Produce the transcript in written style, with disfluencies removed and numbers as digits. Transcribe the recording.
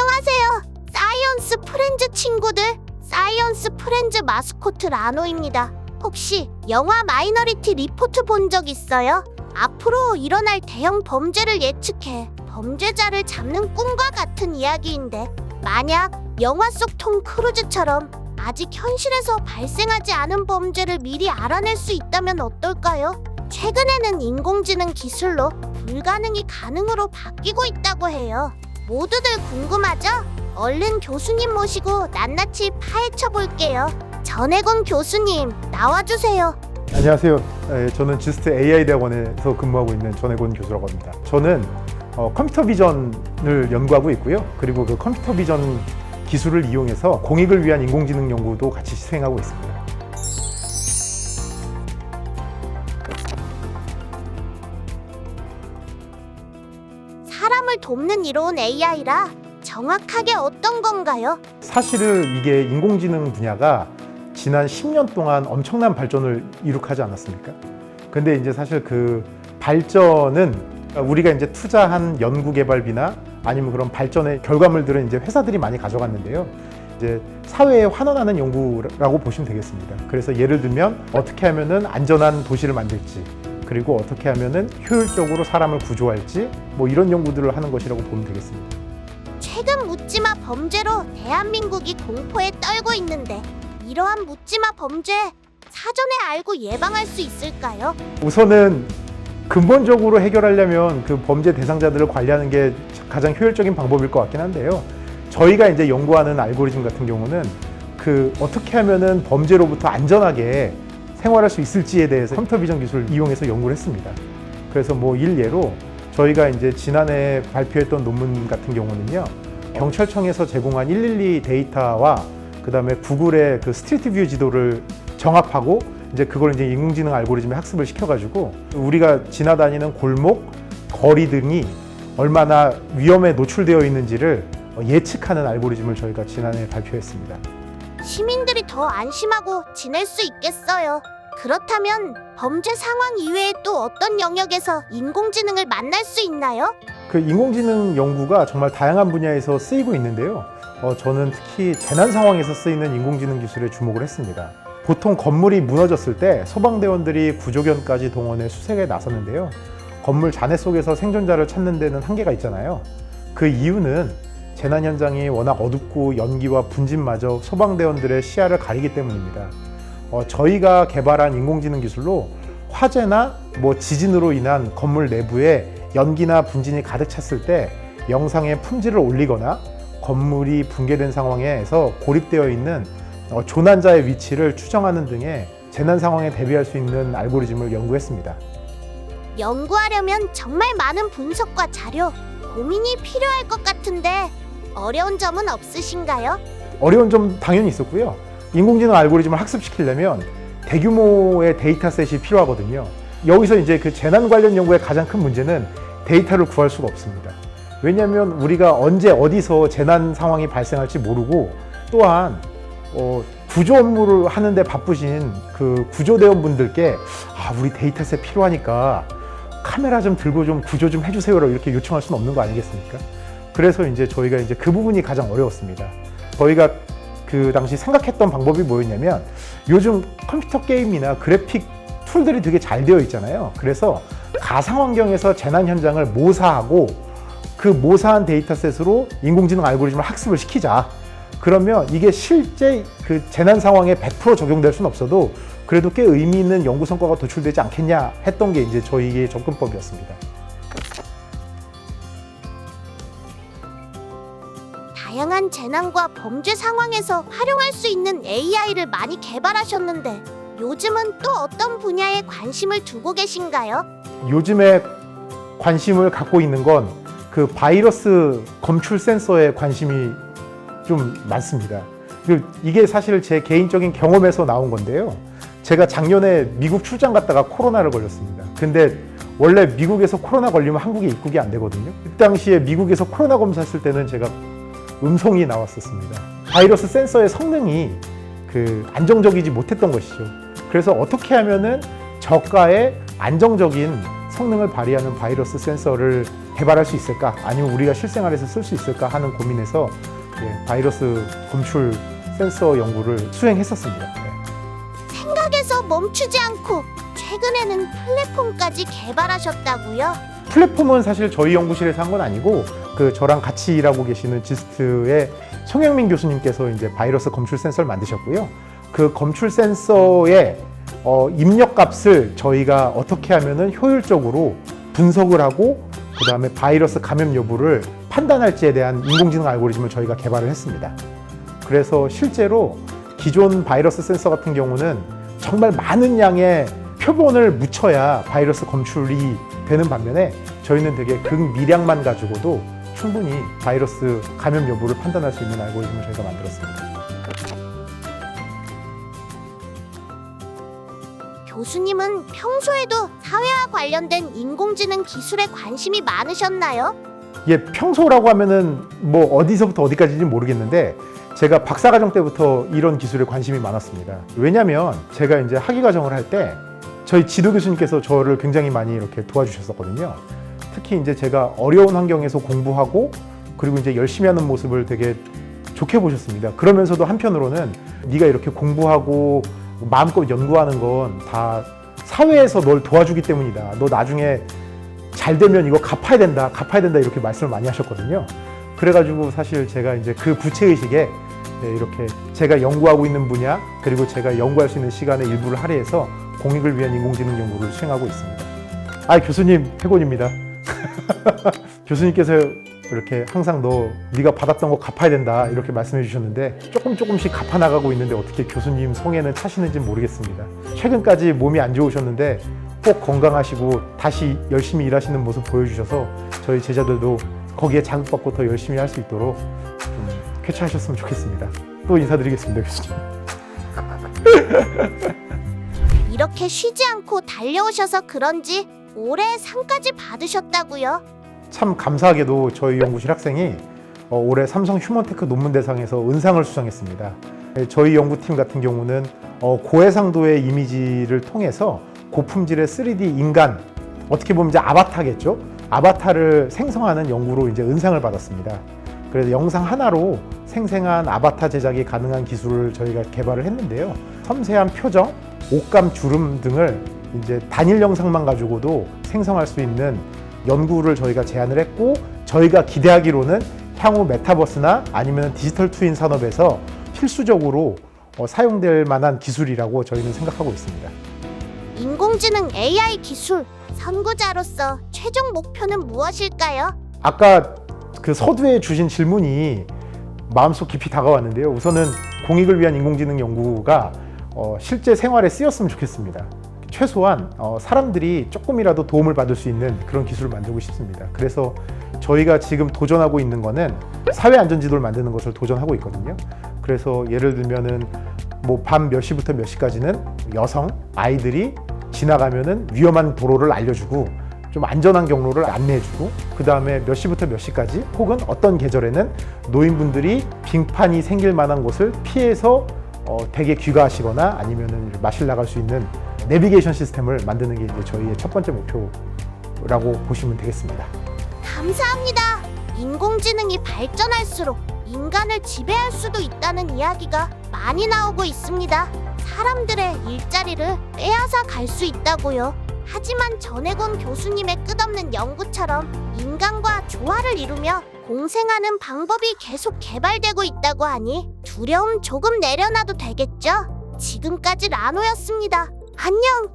안녕하세요. 사이언스 프렌즈 친구들. 사이언스 프렌즈 마스코트 라노입니다. 혹시 영화 마이너리티 리포트 본 적 있어요? 앞으로 일어날 대형 범죄를 예측해 범죄자를 잡는 꿈과 같은 이야기인데, 만약 영화 속 톰 크루즈처럼 아직 현실에서 발생하지 않은 범죄를 미리 알아낼 수 있다면 어떨까요? 최근에는 인공지능 기술로 불가능이 가능으로 바뀌고 있다고 해요. 모두들 궁금하죠? 얼른 교수님 모시고 낱낱이 파헤쳐 볼게요. 전혜곤 교수님, 나와주세요. 안녕하세요. 저는 지스트 AI 대학원에서 근무하고 있는 전혜곤 교수라고 합니다. 저는 컴퓨터 비전을 연구하고 있고요. 그리고 그 컴퓨터 비전 기술을 이용해서 공익을 위한 인공지능 연구도 같이 수행하고 있습니다. 사람을 돕는 이로운 AI라 정확하게 어떤 건가요? 사실은 이게 인공지능 분야가 지난 10년 동안 엄청난 발전을 이룩하지 않았습니까? 근데 이제 사실 그 발전은 우리가 이제 투자한 연구개발비나 아니면 그런 발전의 결과물들은 이제 회사들이 많이 가져갔는데요. 이제 사회에 환원하는 연구라고 보시면 되겠습니다. 그래서 예를 들면 어떻게 하면은 안전한 도시를 만들지, 그리고 어떻게 하면은 효율적으로 사람을 구조할지, 뭐 이런 연구들을 하는 것이라고 보면 되겠습니다. 최근 묻지마 범죄로 대한민국이 공포에 떨고 있는데, 이러한 묻지마 범죄 사전에 알고 예방할 수 있을까요? 우선은 근본적으로 해결하려면 그 범죄 대상자들을 관리하는 게 가장 효율적인 방법일 것 같긴 한데요. 저희가 이제 연구하는 알고리즘 같은 경우는 그 어떻게 하면은 범죄로부터 안전하게 생활할 수 있을지에 대해서 컴퓨터 비전 기술을 이용해서 연구를 했습니다. 그래서 뭐 일례로 저희가 이제 지난해 발표했던 논문 같은 경우는요, 경찰청에서 제공한 112 데이터와 그다음에 구글의 그 스트리트 뷰 지도를 정합하고 이제 그걸 이제 인공지능 알고리즘에 학습을 시켜가지고 우리가 지나다니는 골목, 거리 등이 얼마나 위험에 노출되어 있는지를 예측하는 알고리즘을 저희가 지난해 발표했습니다. 시민들이 더 안심하고 지낼 수 있겠어요. 그렇다면 범죄 상황 이외에 또 어떤 영역에서 인공지능을 만날 수 있나요? 그 인공지능 연구가 정말 다양한 분야에서 쓰이고 있는데요. 저는 특히 재난 상황에서 쓰이는 인공지능 기술에 주목을 했습니다. 보통 건물이 무너졌을 때 소방대원들이 구조견까지 동원해 수색에 나섰는데요. 건물 잔해 속에서 생존자를 찾는 데는 한계가 있잖아요. 그 이유는 재난 현장이 워낙 어둡고 연기와 분진마저 소방대원들의 시야를 가리기 때문입니다. 저희가 개발한 인공지능 기술로 화재나 뭐 지진으로 인한 건물 내부에 연기나 분진이 가득 찼을 때 영상의 품질을 올리거나 건물이 붕괴된 상황에서 고립되어 있는 조난자의 위치를 추정하는 등의 재난 상황에 대비할 수 있는 알고리즘을 연구했습니다. 연구하려면 정말 많은 분석과 자료, 고민이 필요할 것 같은데 어려운 점은 없으신가요? 어려운 점 당연히 있었고요. 인공지능 알고리즘을 학습시키려면 대규모의 데이터셋이 필요하거든요. 여기서 이제 그 재난 관련 연구의 가장 큰 문제는 데이터를 구할 수가 없습니다. 왜냐하면 우리가 언제 어디서 재난 상황이 발생할지 모르고, 또한 구조 업무를 하는데 바쁘신 그 구조대원분들께 우리 데이터셋 필요하니까 카메라 좀 들고 좀 구조 좀 해주세요라고 이렇게 요청할 수는 없는 거 아니겠습니까? 그래서 이제 저희가 이제 그 부분이 가장 어려웠습니다. 저희가 그 당시 생각했던 방법이 뭐였냐면, 요즘 컴퓨터 게임이나 그래픽 툴들이 되게 잘 되어 있잖아요. 그래서 가상 환경에서 재난 현장을 모사하고 그 모사한 데이터셋으로 인공지능 알고리즘을 학습을 시키자. 그러면 이게 실제 그 재난 상황에 100% 적용될 수는 없어도 그래도 꽤 의미 있는 연구 성과가 도출되지 않겠냐 했던 게 이제 저희의 접근법이었습니다. 다양한 재난과 범죄 상황에서 활용할 수 있는 AI를 많이 개발하셨는데, 요즘은 또 어떤 분야에 관심을 두고 계신가요? 요즘에 관심을 갖고 있는 건 그 바이러스 검출 센서에 관심이 좀 많습니다. 이게 사실 제 개인적인 경험에서 나온 건데요. 제가 작년에 미국 출장 갔다가 코로나를 걸렸습니다. 근데 원래 미국에서 코로나 걸리면 한국에 입국이 안 되거든요. 그 당시에 미국에서 코로나 검사했을 때는 제가 음성이 나왔었습니다. 바이러스 센서의 성능이 안정적이지 못했던 것이죠. 그래서 어떻게 하면은 저가의 안정적인 성능을 발휘하는 바이러스 센서를 개발할 수 있을까? 아니면 우리가 실생활에서 쓸 수 있을까 하는 고민에서 바이러스 검출 센서 연구를 수행했었습니다. 생각에서 멈추지 않고 최근에는 플랫폼까지 개발하셨다고요? 플랫폼은 사실 저희 연구실에서 한 건 아니고 저랑 같이 일하고 계시는 지스트의 송영민 교수님께서 이제 바이러스 검출 센서를 만드셨고요. 그 검출 센서의 입력값을 저희가 어떻게 하면은 효율적으로 분석을 하고 그 다음에 바이러스 감염 여부를 판단할지에 대한 인공지능 알고리즘을 저희가 개발을 했습니다. 그래서 실제로 기존 바이러스 센서 같은 경우는 정말 많은 양의 표본을 묻혀야 바이러스 검출이 되는 반면에 저희는 되게 극미량만 가지고도 충분히 바이러스 감염 여부를 판단할 수 있는 알고리즘을 저희가 만들었습니다. 교수님은 평소에도 사회와 관련된 인공지능 기술에 관심이 많으셨나요? 평소라고 하면은 뭐 어디서부터 어디까지인지 모르겠는데 제가 박사과정 때부터 이런 기술에 관심이 많았습니다. 왜냐면 제가 이제 학위과정을 할 때 저희 지도 교수님께서 저를 굉장히 많이 이렇게 도와주셨었거든요. 특히 이제 제가 어려운 환경에서 공부하고 그리고 이제 열심히 하는 모습을 되게 좋게 보셨습니다. 그러면서도 한편으로는 네가 이렇게 공부하고 마음껏 연구하는 건 다 사회에서 널 도와주기 때문이다. 너 나중에 잘 되면 이거 갚아야 된다 이렇게 말씀을 많이 하셨거든요. 그래가지고 사실 제가 이제 그 부채의식에 이렇게 제가 연구하고 있는 분야 그리고 제가 연구할 수 있는 시간의 일부를 할애해서 공익을 위한 인공지능 연구를 수행하고 있습니다. 교수님 최고입니다. 교수님께서 이렇게 항상 네가 받았던 거 갚아야 된다 이렇게 말씀해 주셨는데 조금씩 갚아 나가고 있는데 어떻게 교수님 성에는 차시는지 모르겠습니다. 최근까지 몸이 안 좋으셨는데 꼭 건강하시고 다시 열심히 일하시는 모습 보여주셔서 저희 제자들도 거기에 자극받고 더 열심히 할 수 있도록 좀 쾌차하셨으면 좋겠습니다. 또 인사드리겠습니다, 교수님. 이렇게 쉬지 않고 달려오셔서 그런지 올해 상까지 받으셨다고요? 참 감사하게도 저희 연구실 학생이 올해 삼성 휴먼테크 논문대상에서 은상을 수상했습니다. 저희 연구팀 같은 경우는 고해상도의 이미지를 통해서 고품질의 3D 인간, 어떻게 보면 이제 아바타겠죠? 아바타를 생성하는 연구로 이제 은상을 받았습니다. 그래서 영상 하나로 생생한 아바타 제작이 가능한 기술을 저희가 개발을 했는데요. 섬세한 표정, 옷감, 주름 등을 이제 단일 영상만 가지고도 생성할 수 있는 연구를 저희가 제안을 했고, 저희가 기대하기로는 향후 메타버스나 아니면 디지털 트윈 산업에서 필수적으로 사용될 만한 기술이라고 저희는 생각하고 있습니다. 인공지능 AI 기술 선구자로서 최종 목표는 무엇일까요? 아까 그 서두에 주신 질문이 마음속 깊이 다가왔는데요. 우선은 공익을 위한 인공지능 연구가 실제 생활에 쓰였으면 좋겠습니다. 최소한 사람들이 조금이라도 도움을 받을 수 있는 그런 기술을 만들고 싶습니다. 그래서 저희가 지금 도전하고 있는 거는 사회 안전 지도를 만드는 것을 도전하고 있거든요. 그래서 예를 들면은 뭐 밤 몇 시부터 몇 시까지는 여성 아이들이 지나가면은 위험한 도로를 알려주고 좀 안전한 경로를 안내해주고, 그 다음에 몇 시부터 몇 시까지 혹은 어떤 계절에는 노인분들이 빙판이 생길 만한 곳을 피해서 댁에 귀가하시거나 아니면은 마실 나갈 수 있는 내비게이션 시스템을 만드는 게 이제 저희의 첫 번째 목표라고 보시면 되겠습니다. 감사합니다. 인공지능이 발전할수록 인간을 지배할 수도 있다는 이야기가 많이 나오고 있습니다. 사람들의 일자리를 빼앗아 갈 수 있다고요. 하지만 전해곤 교수님의 끝없는 연구처럼 인간과 조화를 이루며 공생하는 방법이 계속 개발되고 있다고 하니 두려움 조금 내려놔도 되겠죠? 지금까지 라노였습니다. 안녕!